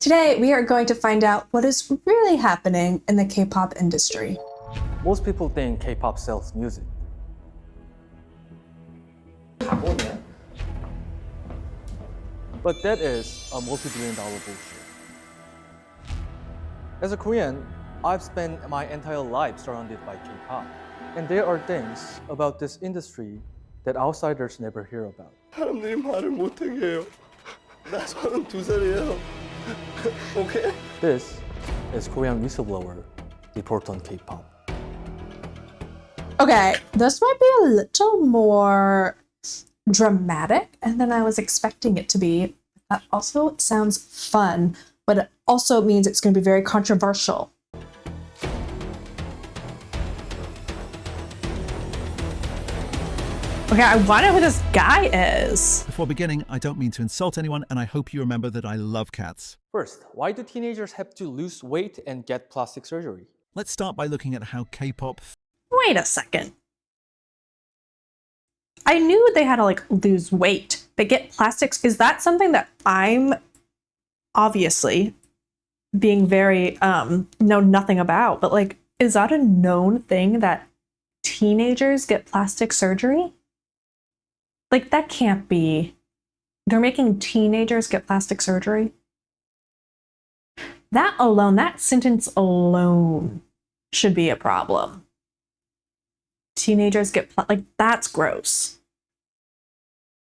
Today, we are going to find out what is really happening in the K-pop industry. Most people think K-pop sells music. But that is a multi-billion-dollar bullshit. As a Korean, I've spent my entire life surrounded by K-pop. And there are things about this industry that outsiders never hear about. 사람들이 말을 못하게 해요. 나 32살이에요. Okay? This is Korean Whistleblower Report on K-pop. Okay, this might be a little more dramatic than I was expecting it to be. That also sounds fun, but it also means it's going to be very controversial. Okay, I wonder who this guy is. Before beginning, I don't mean to insult anyone, and I hope you remember that I love cats. First, why do teenagers have to lose weight and get plastic surgery? Let's start by looking at how K-pop... Wait a second. I knew they had to lose weight. They get plastics. Is that something that I'm obviously being very know nothing about? But is that a known thing that teenagers get plastic surgery? That can't be. They're making teenagers get plastic surgery? That alone, that sentence alone should be a problem. Teenagers get that's gross.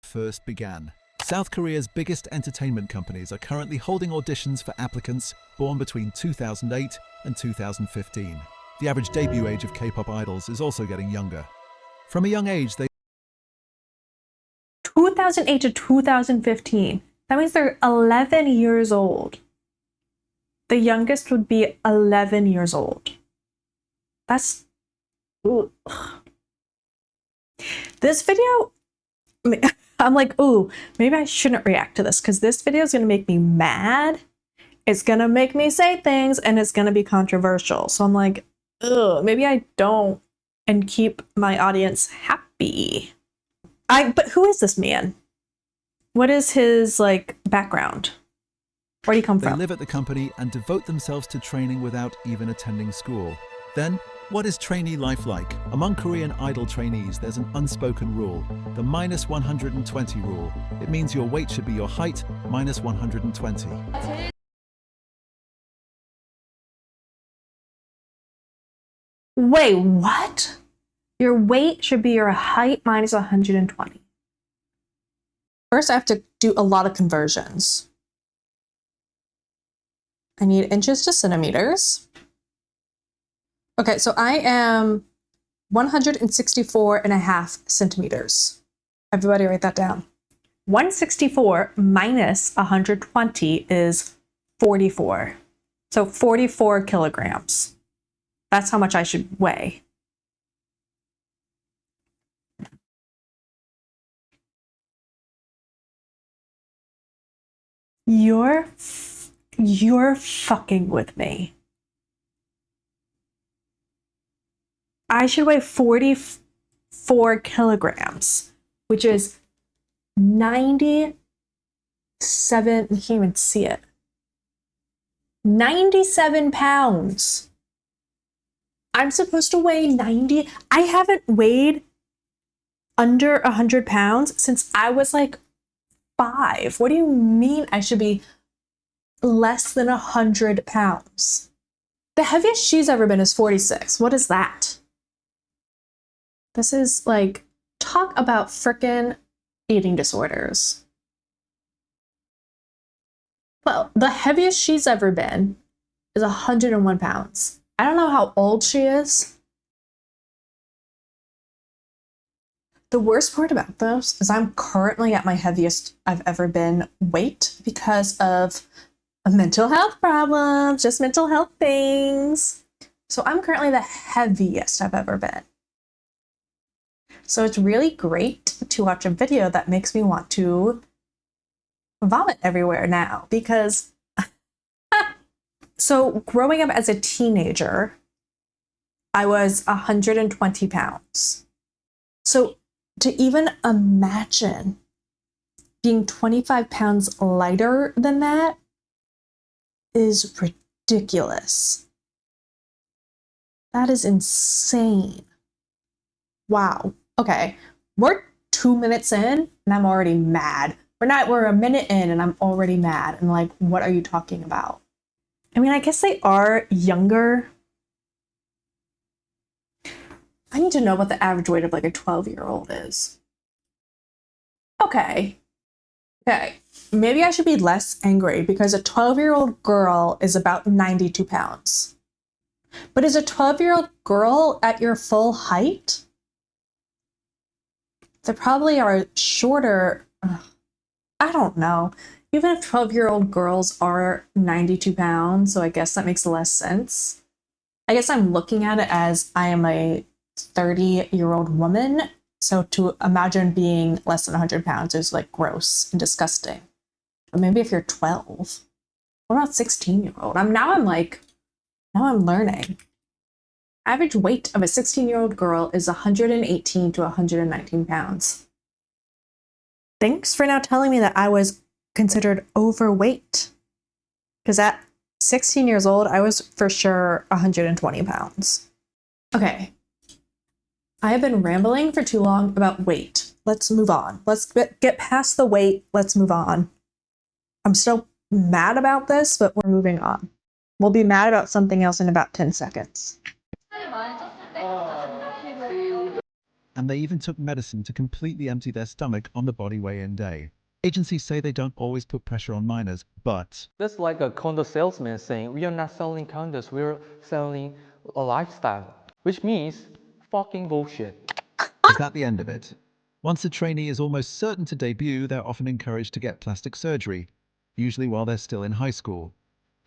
First began. South Korea's biggest entertainment companies are currently holding auditions for applicants born between 2008 and 2015. The average debut age of K-pop idols is also getting younger. From a young age, they 2008 to 2015. That means they're 11 years old. The youngest would be 11 years old. That's... Ugh. This video, I'm like, ooh, maybe I shouldn't react to this because this video is going to make me mad. It's going to make me say things and it's going to be controversial. So I'm like, ugh, maybe I don't and keep my audience happy. But who is this man? What is his background? Where'd he come from? They live at the company and devote themselves to training without even attending school. Then, what is trainee life like? Among Korean idol trainees, there's an unspoken rule, the minus 120 rule. It means your weight should be your height minus 120. Wait, what? Your weight should be your height minus 120. First, I have to do a lot of conversions. I need inches to centimeters. Okay, so I am 164.5 centimeters. Everybody write that down. 164 minus 120 is 44. So 44 kilograms. That's how much I should weigh. You're fucking with me. I should weigh 44 kilograms, which is 97, you can't even see it. 97 pounds. I'm supposed to weigh 90. I haven't weighed under 100 pounds since I was 5. What do you mean I should be less than 100 pounds? The heaviest she's ever been is 46. What is that? This is talk about frickin' eating disorders. Well, the heaviest she's ever been is 101 pounds. I don't know how old she is. The worst part about this is I'm currently at my heaviest I've ever been weight because of mental health problems, just mental health things. So I'm currently the heaviest I've ever been. So it's really great to watch a video that makes me want to vomit everywhere now because so growing up as a teenager, I was 120 pounds. So to even imagine being 25 pounds lighter than that is ridiculous. That is insane. Wow. Okay. We're 2 minutes in and I'm already mad. We're a minute in and I'm already mad. And like, what are you talking about? I mean, I guess they are younger. I need to know what the average weight of like a 12-year-old is. Okay. Maybe I should be less angry because a 12-year-old girl is about 92 pounds. But is a 12-year-old girl at your full height? They probably are shorter. I don't know. Even if 12-year-old girls are 92 pounds, so I guess that makes less sense. I guess I'm looking at it as I am a 30-year-old woman. So to imagine being less than 100 pounds is like gross and disgusting. But maybe if you're 12, what about 16-year-old? Now I'm learning. Average weight of a 16-year-old girl is 118 to 119 pounds. Thanks for now telling me that I was considered overweight. Because at 16 years old, I was for sure 120 pounds. Okay. I have been rambling for too long about weight. Let's move on. Let's get past the weight. Let's move on. I'm still mad about this, but we're moving on. We'll be mad about something else in about 10 seconds. And they even took medicine to completely empty their stomach on the body weigh-in day. Agencies say they don't always put pressure on minors, but That's like a condo salesman saying, we are not selling condos, we're selling a lifestyle. Which means fucking bullshit. is that the end of it? Once a trainee is almost certain to debut, they're often encouraged to get plastic surgery, usually while they're still in high school.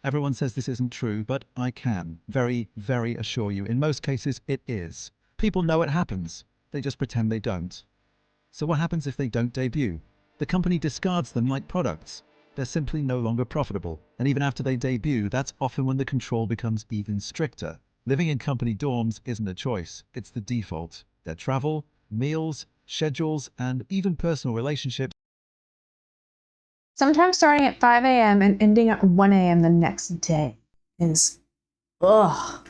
Everyone says this isn't true, but I can very, very assure you, in most cases, it is. People know it happens. They just pretend they don't. So what happens if they don't debut? The company discards them like products. They're simply no longer profitable. And even after they debut, that's often when the control becomes even stricter. Living in company dorms isn't a choice. It's the default. Their travel, meals, schedules, and even personal relationships Sometimes starting at 5 a.m. and ending at 1 a.m. the next day is, ugh.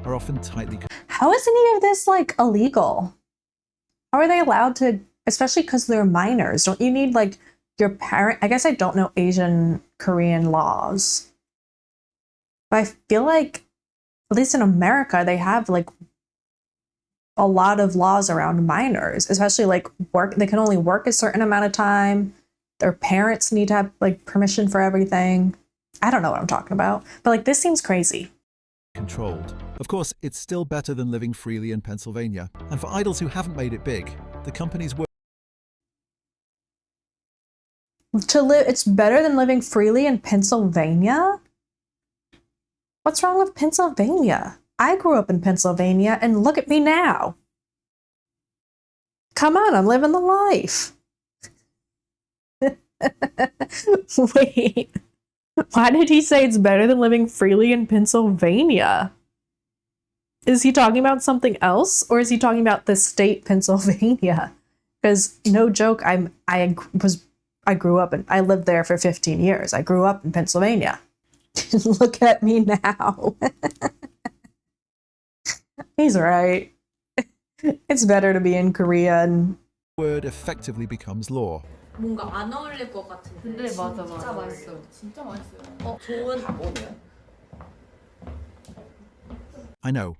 are often tightly How is any of this like illegal? How are they allowed to, especially because they're minors? Don't you need like your parent? I guess I don't know Asian Korean laws. But I feel like, at least in America, they have like a lot of laws around minors, especially like work. They can only work a certain amount of time. Their parents need to have like permission for everything. I don't know what I'm talking about, but like this seems crazy. controlled. Of course, it's still better than living freely in Pennsylvania. And for idols who haven't made it big, the companies work It's better than living freely in Pennsylvania? What's wrong with Pennsylvania? I grew up in Pennsylvania and look at me now. Come on, I'm living the life. Wait, why did he say it's better than living freely in Pennsylvania? Is he talking about something else, or is he talking about the state Pennsylvania? Because no joke, I grew up and I lived there for 15 years. I grew up in Pennsylvania. Look at me now. He's right. It's better to be in Korea and word effectively becomes law. 뭔가 안 어울릴 것 같은데. 근데 맞아 진짜 맞아. 맛있어요. 진짜 맛있어요. 좋은 답이에요. I know.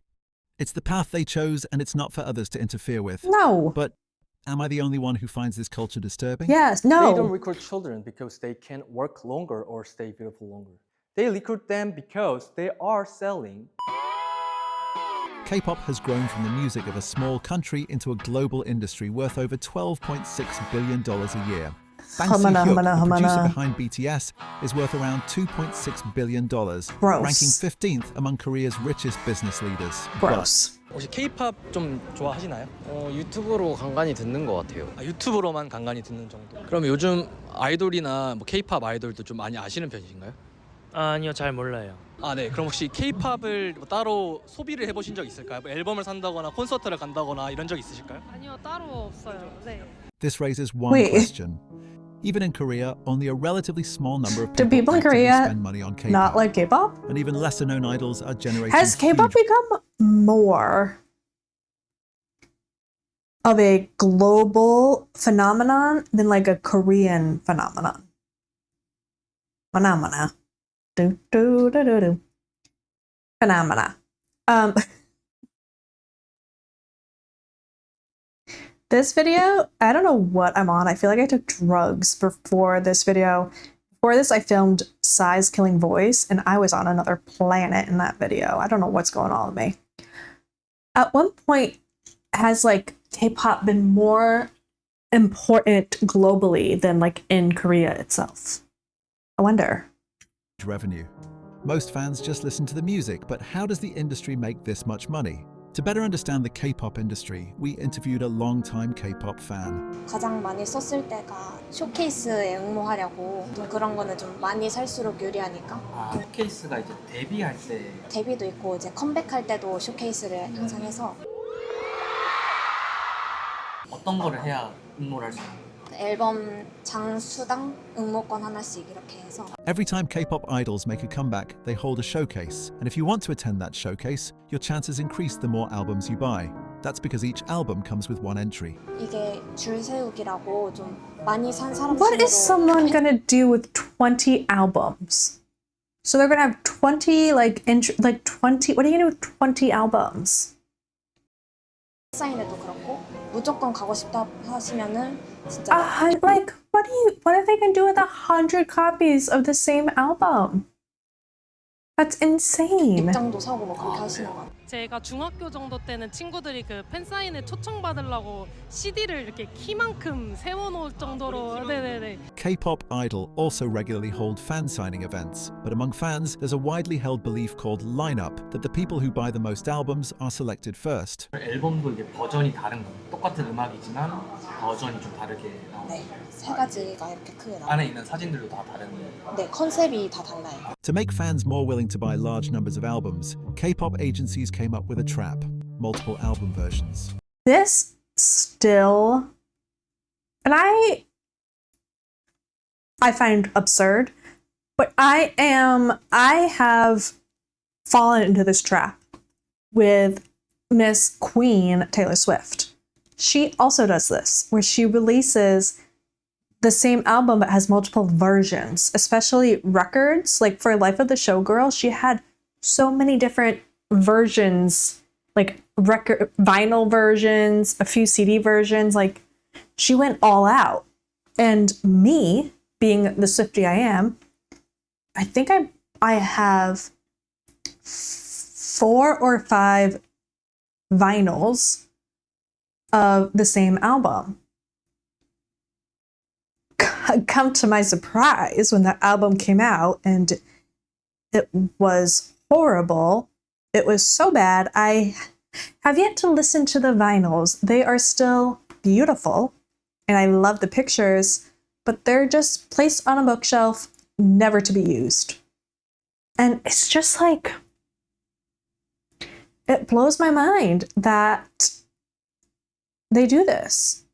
It's the path they chose and it's not for others to interfere with. no. But am I the only one who finds this culture disturbing? Yes, They don't no. recruit children because they can work longer or stay beautiful longer. They recruit them because they are selling. K-pop has grown from the music of a small country into a global industry worth over $12.6 billion a year. Bang Humana, Si-hyuk, humana, the producer humana. behind BTS, is worth around $2.6 billion, Gross. ranking 15th among Korea's richest business leaders. Gross. 혹시 K-팝 좀 좋아하시나요? 유튜브로 간간히 듣는 것 같아요. 유튜브로만 간간히 듣는 정도. 그럼 요즘 아이돌이나 뭐 K-팝 아이돌도 좀 많이 아시는 편이신가요? 아니요, 잘 몰라요. 아, 네. 그럼 혹시 K-팝을 뭐 따로 소비를 해보신 적 있을까요? 뭐 앨범을 산다거나 콘서트를 간다거나 이런 적 있으실까요? 아니요, 따로 없어요. 네. This raises one Wait. question. Even in Korea, only a relatively small number of Do people in actively Korea spend money on K-pop. not like K-pop? And even lesser-known idols are generating Has K-pop huge... become more of a global phenomenon than like a Korean phenomenon? Phenomena. Do, do, do, do, do. Phenomena. This video, I don't know what I'm on. I feel like I took drugs before this video. Before this, I filmed Psy's Killing Voice, and I was on another planet in that video. I don't know what's going on with me. At one point, has like K-pop been more important globally than like in Korea itself? I wonder. revenue. Most fans just listen to the music, but how does the industry make this much money? To better understand the K-pop industry, we interviewed a long-time K-pop fan. 가장 많이 썼을 때가 쇼케이스에 응모하려고 좀 그런 거는 좀 많이 살수록 유리하니까. 아, 쇼케이스가 이제 데뷔할 때 데뷔도 있고 이제 컴백할 때도 쇼케이스를 항상 해서 어떤 거를 해야 응모를 할 수 있나요? 앨범 장수당 응모권 하나씩 이렇게 해서. Every time K-pop idols make a comeback, they hold a showcase. And if you want to attend that showcase, your chances increase the more albums you buy. That's because each album comes with one entry. 이게 줄 세우기라고 좀 많이 산 사람 What is 순으로 someone gonna do with 20 albums? So they're gonna have 20 like 20. What are you gonna do with 20 albums? 사인회도 그렇고 무조건 가고 싶다 하시면은 진짜 Like what are they gonna do with 100 copies of the same album? That's insane. 입장도 사고 뭐 그렇게 하시는 거 같아요. 제가 중학교 정도 때는 친구들이 그 팬사인회 초청받으려고 CD를 이렇게 키만큼 세워놓을 정도로 네네네. K-pop idol also regularly hold fan signing events, but among fans, there's a widely held belief called lineup, that the people who buy the most albums are selected first. 앨범도 이게 버전이 다른 거예요. 똑같은 음악이지만 버전이 좀 다르게 나오고 네, 세 가지가 이렇게 크게 나와요. 안에 있는 사진들도 다 다른 네, 컨셉이 다 달라요. To make fans more willing to buy large numbers of albums, K-pop agencies came up with a trap: multiple album versions. This still, and I find absurd, but I have fallen into this trap with Miss Queen Taylor Swift. She also does this, where she releases the same album but has multiple versions, especially records. Like for Life of the Showgirl, she had so many different versions, like record vinyl versions, a few CD versions. Like she went all out. And me, being the Swiftie I am, I think I have 4 or 5 vinyls of the same album. Come to my surprise, when that album came out and it was horrible, it was so bad, I have yet to listen to the vinyls. They are still beautiful and I love the pictures, but they're just placed on a bookshelf, never to be used. And it's just like, it blows my mind that they do this.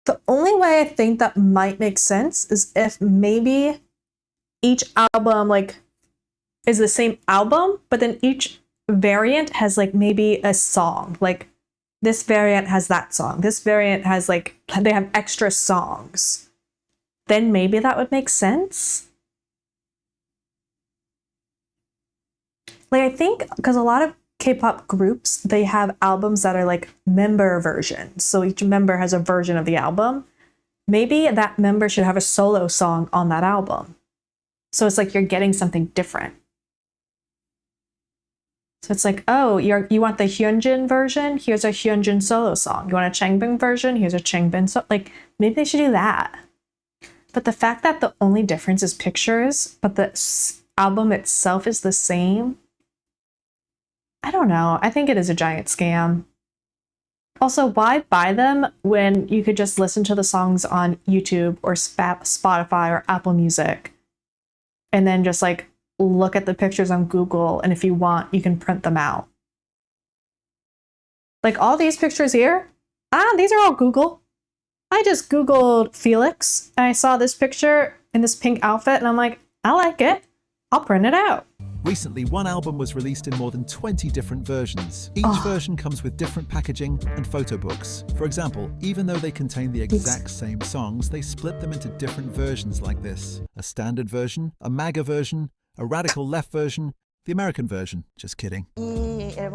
The only way I think that might make sense is if maybe each album like is the same album, but then each variant has like maybe a song. Like this variant has that song. This variant has like, they have extra songs. Then maybe that would make sense. Like I think because a lot of K-pop groups, they have albums that are like member versions. So each member has a version of the album. Maybe that member should have a solo song on that album. So it's like you're getting something different. So it's like, oh, you want the Hyunjin version? Here's a Hyunjin solo song. You want a Changbin version? Here's a Changbin song. Like maybe they should do that. But the fact that the only difference is pictures, but the album itself is the same, I don't know. I think it is a giant scam. Also, why buy them when you could just listen to the songs on YouTube or Spotify or Apple Music and then just like look at the pictures on Google, and if you want, you can print them out. Like all these pictures here, these are all Google. I just Googled Felix and I saw this picture in this pink outfit and I'm like, I like it. I'll print it out. Recently, one album was released in more than 20 different versions. Each version comes with different packaging and photo books. For example, even though they contain the exact same songs, they split them into different versions like this. A standard version, a MAGA version, a radical left version, the American version. Just kidding. I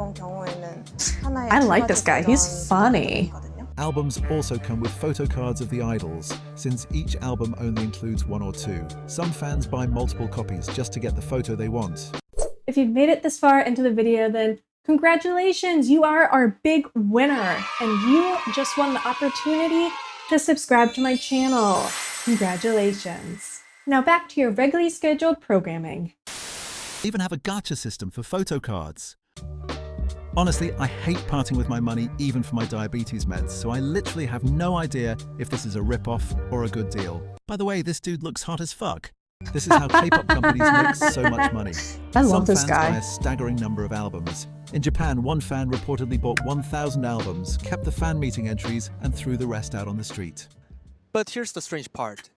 like this guy. He's funny. Albums also come with photo cards of the idols, since each album only includes one or two. Some fans buy multiple copies just to get the photo they want. If you've made it this far into the video, then congratulations, you are our big winner, and you just won the opportunity to subscribe to my channel. Congratulations. Now back to your regularly scheduled programming. They even have a gacha system for photo cards. Honestly, I hate parting with my money even for my diabetes meds, so I literally have no idea if this is a rip-off or a good deal. By the way, this dude looks hot as fuck. This is how K-pop companies make so much money. I love this Some guy. fans buy a staggering number of albums. In Japan, one fan reportedly bought 1,000 albums, kept the fan meeting entries, and threw the rest out on the street. But here's the strange part.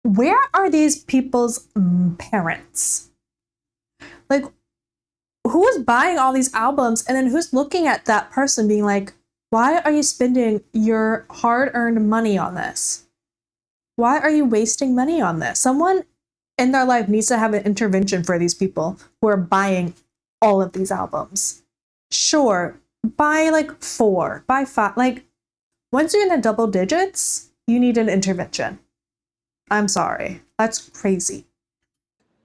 Where are these people's parents? Like, who is buying all these albums and then who's looking at that person being like, why are you spending your hard-earned money on this? Why are you wasting money on this? Someone in their life needs to have an intervention for these people who are buying all of these albums. Sure, buy like 4, buy 5. Like, once you're in the double digits, you need an intervention. I'm sorry. That's crazy.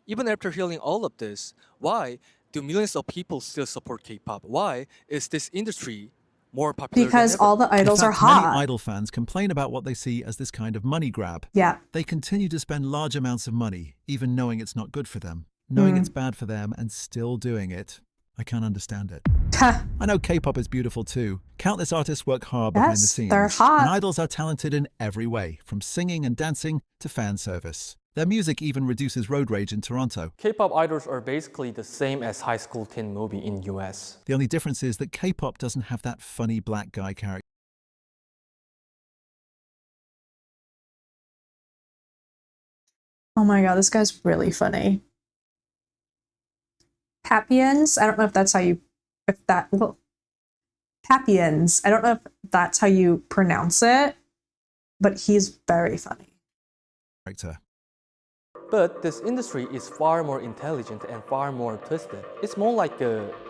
Even after hearing all of this, why do millions of people still support K-pop? Why is this industry more popular Because than ever? all the idols In are fact, many hot. idol fans complain about what they see as this kind of money grab. Yeah. They continue to spend large amounts of money, even knowing it's not good for them. Knowing it's bad for them and still doing it. I can't understand it. I know K-pop is beautiful too. Countless artists work hard behind the Yes, scenes. they're hot. And idols are talented in every way, from singing and dancing to fan service. Their music even reduces road rage in Toronto. K-pop idols are basically the same as high school teen movie in US. The only difference is that K-pop doesn't have that funny black guy character. Oh my god, this guy's really funny. Papians, I don't know if that's how you, Papians, I don't know if that's how you pronounce it, but he's very funny. But this industry is far more intelligent and far more twisted. It's more like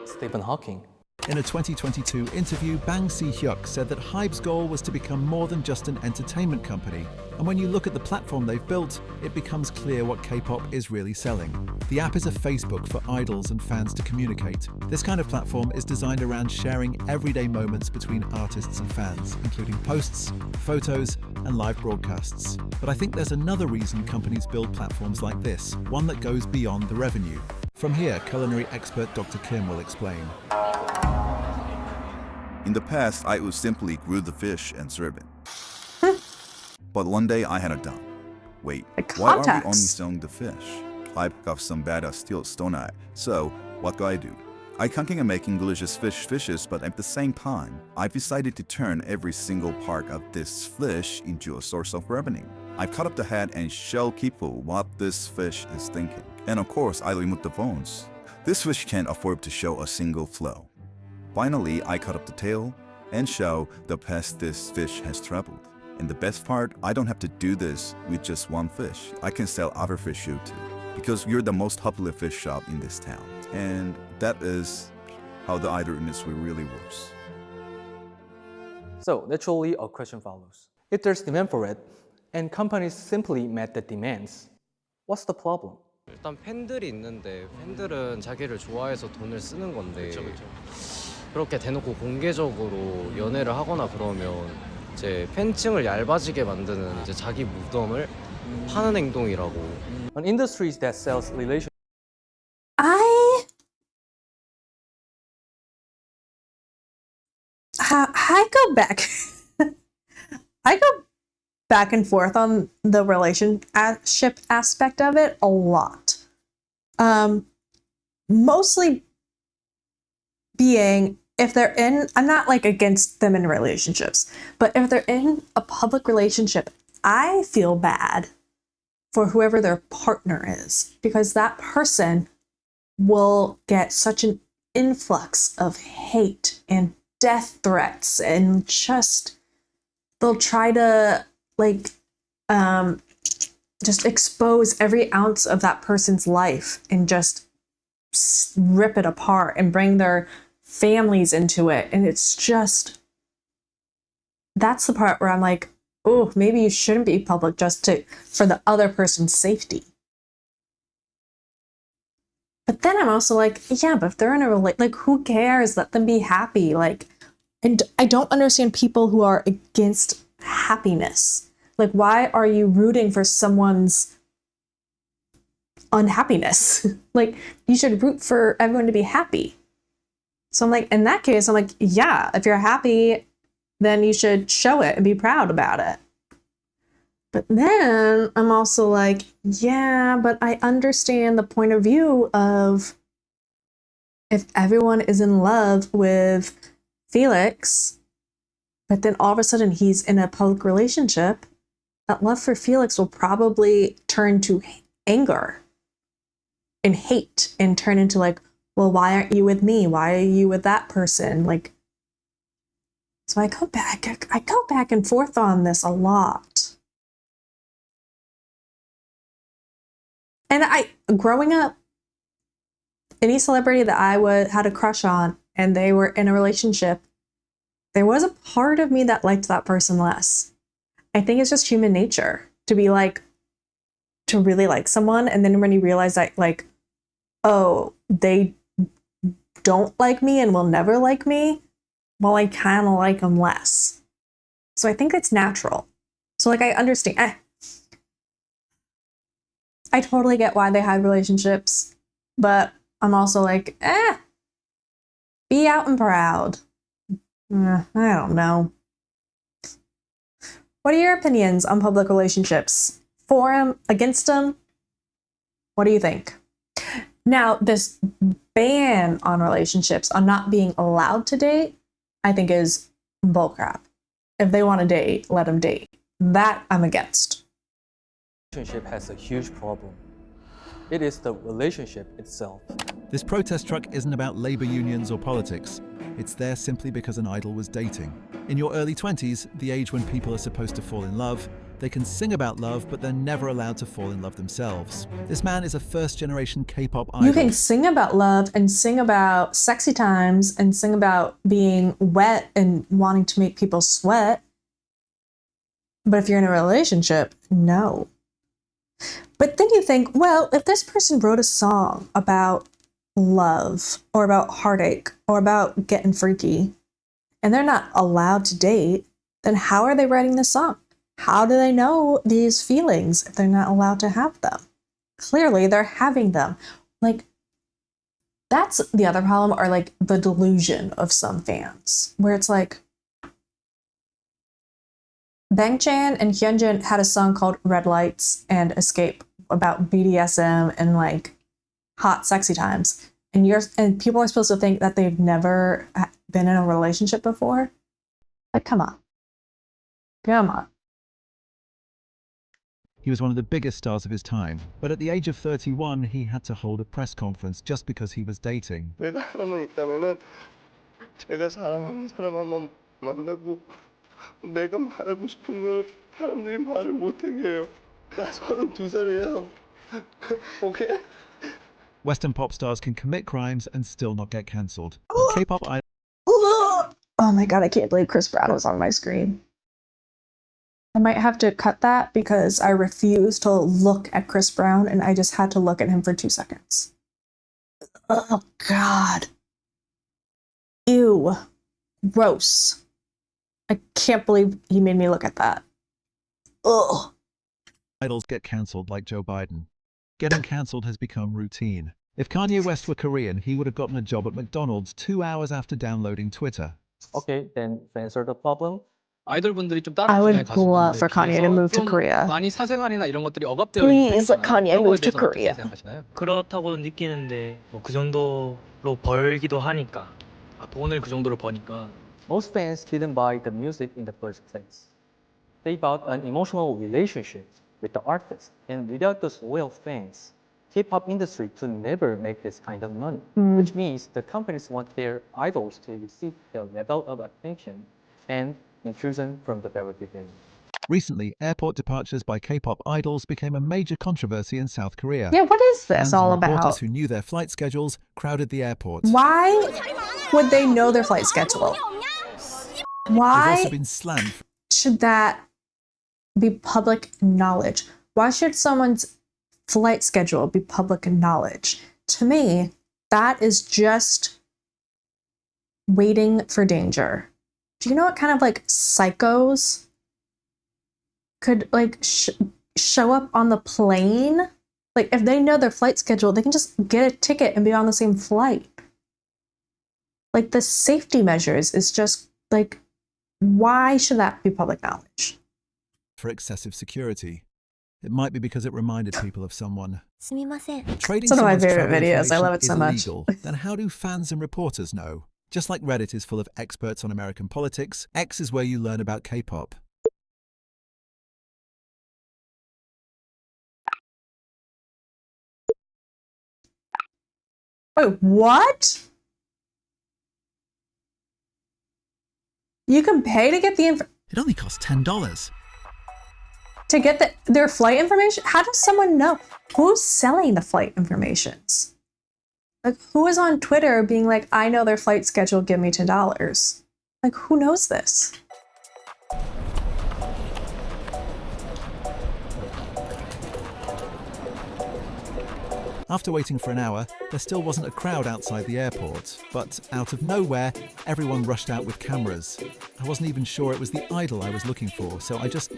Stephen Hawking. In a 2022 interview, Bang Si-hyuk said that HYBE's goal was to become more than just an entertainment company. And when you look at the platform they've built, it becomes clear what K-pop is really selling. The app is a Facebook for idols and fans to communicate. This kind of platform is designed around sharing everyday moments between artists and fans, including posts, photos, and live broadcasts. But I think there's another reason companies build platforms like this, one that goes beyond the revenue. From here, culinary expert Dr. Kim will explain. In the past, I would simply grill the fish and serve it. But one day I had a doubt. Wait, why are we only selling the fish? I've got some bad still stone eye. So, what do? I can't making delicious fishes, but at the same time, I've decided to turn every single part of this fish into a source of revenue. I cut up the head and show people what this fish is thinking. And of course, I remove the bones. This fish can't afford to show a single flaw. Finally, I cut up the tail and show the path this fish has traveled. And the best part, I don't have to do this with just one fish. I can sell other fish too, because we're the most popular fish shop in this town. And that is how the idol industry really works. So naturally, a question follows. If there's demand for it, and companies simply met the demands, what's the problem? 일단 팬들이 있는데 팬들은 자기를 좋아해서 돈을 쓰는 건데 그렇게 대놓고 공개적으로 연애를 하거나 그러면 이제 팬층을 얇아지게 만드는 이제 자기 무덤을 파는 행동이라고. An industry that sells relationships. I go back. I go back and forth on the relationship aspect of it a lot. Mostly being if they're in, I'm not like against them in relationships, but if they're in a public relationship, I feel bad for whoever their partner is, because that person will get such an influx of hate and death threats, and just they'll try to like just expose every ounce of that person's life and just rip it apart and bring their families into it. And it's just, that's the part where I'm like, oh, maybe you shouldn't be public just for the other person's safety. But then I'm also like, yeah, but if they're in a like, who cares? Let them be happy. Like, and I don't understand people who are against happiness. Like, why are you rooting for someone's unhappiness? Like, you should root for everyone to be happy. So I'm like, in that case, I'm like, yeah, if you're happy, then you should show it and be proud about it. But then I'm also like, yeah, but I understand the point of view of if everyone is in love with Felix, but then all of a sudden he's in a public relationship, that love for Felix will probably turn to anger and hate and turn into like, well, why aren't you with me? Why are you with that person? Like, so I go back and forth on this a lot. And growing up, any celebrity that I had a crush on and they were in a relationship, there was a part of me that liked that person less. I think it's just human nature to be like, to really like someone. And then when you realize that like, oh, they don't like me and will never like me, well, I kind of like them less. So I think it's natural. So like, I understand. I totally get why they had relationships, but I'm also like, be out and proud. I don't know. What are your opinions on public relationships? For them, against them? What do you think? Now, this ban on relationships, on not being allowed to date, I think is bullcrap. If they want to date, let them date. That I'm against. Relationship has a huge problem. It is the relationship itself. This protest truck isn't about labor unions or politics. It's there simply because an idol was dating. In your early 20s, the age when people are supposed to fall in love, they can sing about love, but they're never allowed to fall in love themselves. This man is a first-generation K-pop idol. You can sing about love and sing about sexy times and sing about being wet and wanting to make people sweat. But if you're in a relationship, no. But then you think, well, if this person wrote a song about love or about heartache or about getting freaky and they're not allowed to date, then how are they writing this song? How do they know these feelings if they're not allowed to have them? Clearly, they're having them. Like, that's the other problem, or like the delusion of some fans, where it's like, Bangchan and Hyunjin had a song called Red Lights and Escape about BDSM and like hot sexy times. And people are supposed to think that they've never been in a relationship before. Like, come on. Come on. He was one of the biggest stars of his time, but at the age of 31, he had to hold a press conference just because he was dating. 내가 하나만 있다면은 제가 사랑하는 사람 한번 만나고 내가 말하고 싶은 걸 사람들이 말을 못하게 해요. 나 32살이에요. Okay? Western pop stars can commit crimes and still not get cancelled. K-pop idol. Oh my god, I can't believe Chris Brown was on my screen. I might have to cut that because I refuse to look at Chris Brown and I just had to look at him for 2 seconds. Oh god. Ew. Gross. I can't believe he made me look at that. Ugh. Idols get cancelled like Joe Biden. Getting cancelled has become routine. If Kanye West were Korean, he would have gotten a job at McDonald's 2 hours after downloading Twitter. Okay, then to answer the problem, 아이돌분들이 좀 I would love for Kanye to move to Korea. 많이 사생활이나 이런 것들이 억압되어 Please let 있는 Kanye move to 어떻게 Korea. 생각하시나요? 그렇다고 느끼는데 뭐 그 정도로 벌기도 하니까 돈을 그 정도로 버니까. Most fans didn't buy the music in the first place. They bought an emotional relationship with the artist, and without those loyal fans, K-pop industry could never make this kind of money. Which means the companies want their idols to receive the level of attention and inclusion from the very beginning. Recently, airport departures by K-pop idols became a major controversy in South Korea. Yeah, what is this Fans all and reporters about? who knew their flight schedules crowded the airport. Why would they know their flight schedule? They've Why also been slammed for should that be public knowledge? Why should someone's flight schedule be public knowledge? To me, that is just waiting for danger. Do you know what kind of like psychos could like show up on the plane? Like if they know their flight schedule, they can just get a ticket and be on the same flight. Like the safety measures is just like, why should that be public knowledge? excessive security. It might be because it reminded people of someone. Trading It's one of my someone's favorite travel videos. I love information it so is much. illegal. Then how do fans and reporters know? Just like Reddit is full of experts on American politics, X is where you learn about K-pop. Wait, what? You can pay to get the It only costs $10. to get their flight information? How does someone know? Who's selling the flight informations? Like, who is on Twitter being like, I know their flight schedule, give me $10? Like, who knows this? After waiting for an hour, there still wasn't a crowd outside the airport. But out of nowhere, everyone rushed out with cameras. I wasn't even sure it was the idol I was looking for, so I just...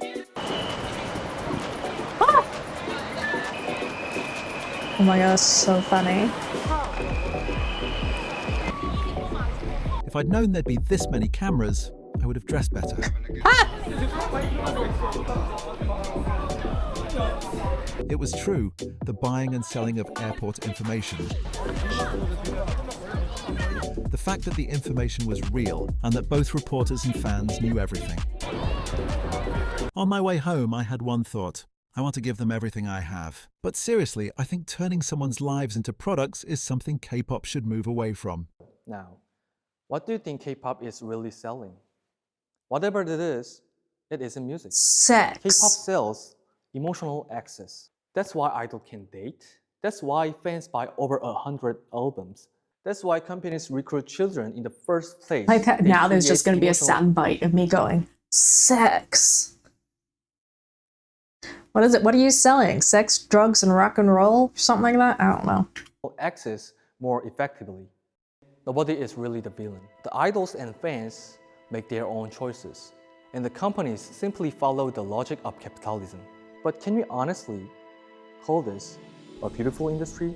Oh my god, that's so funny. If I'd known there'd be this many cameras, I would have dressed better. It was true, the buying and selling of airport information. The fact that the information was real and that both reporters and fans knew everything. On my way home, I had one thought. I want to give them everything I have. But seriously, I think turning someone's lives into products is something K-pop should move away from. Now, what do you think K-pop is really selling? Whatever it is music. Sex. K-pop sells emotional access. That's why idol can date. That's why fans buy over 100 albums. That's why companies recruit children in the first place. Like that, now there's just going to be a emotional- sound bite of me going, sex. What is it? What are you selling? Sex, drugs, and rock and roll? Something like that? I don't know. access more effectively. Nobody is really the villain. The idols and fans make their own choices, and the companies simply follow the logic of capitalism. But can we honestly call this a beautiful industry?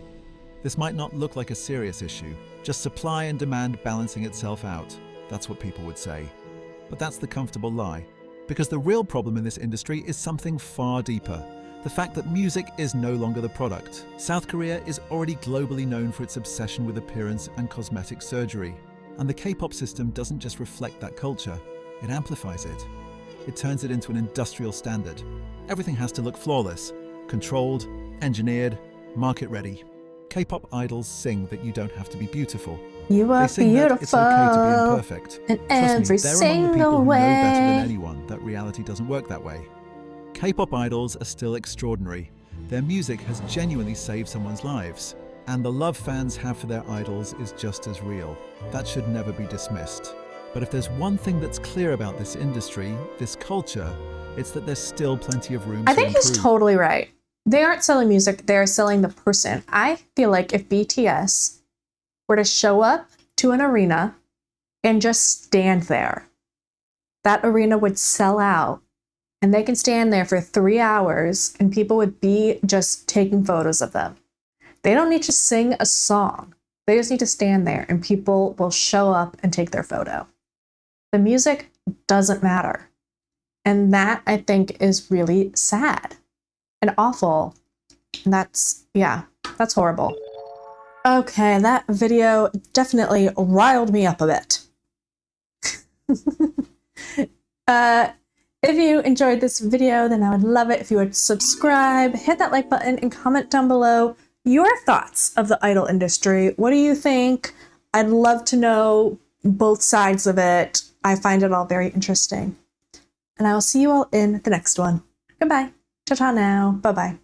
This might not look like a serious issue, just supply and demand balancing itself out. That's what people would say. But that's the comfortable lie. Because the real problem in this industry is something far deeper. The fact that music is no longer the product. South Korea is already globally known for its obsession with appearance and cosmetic surgery. And the K-pop system doesn't just reflect that culture, it amplifies it. It turns it into an industrial standard. Everything has to look flawless, controlled, engineered, market-ready. K-pop idols sing that you don't have to be beautiful. You are They sing that it's okay to be imperfect. in Trust me, every they're among the people single who know better than way. anyone that reality doesn't work that way. K-pop idols are still extraordinary. Their music has genuinely saved someone's lives. And the love fans have for their idols is just as real. That should never be dismissed. But if there's one thing that's clear about this industry, this culture, it's that there's still plenty of room I to think improve. he's totally right. They aren't selling music, they're selling the person. I feel like if BTS were to show up to an arena and just stand there, that arena would sell out and they can stand there for 3 hours and people would be just taking photos of them. They don't need to sing a song. They just need to stand there and people will show up and take their photo. The music doesn't matter. And that, I think, is really sad and awful. And that's horrible. Okay, that video definitely riled me up a bit. If you enjoyed this video, then I would love it if you would subscribe, hit that like button, and comment down below your thoughts of the idol industry. What do you think? I'd love to know both sides of it. I find it all very interesting. And I will see you all in the next one. Goodbye. Ta-ta now. Bye-bye.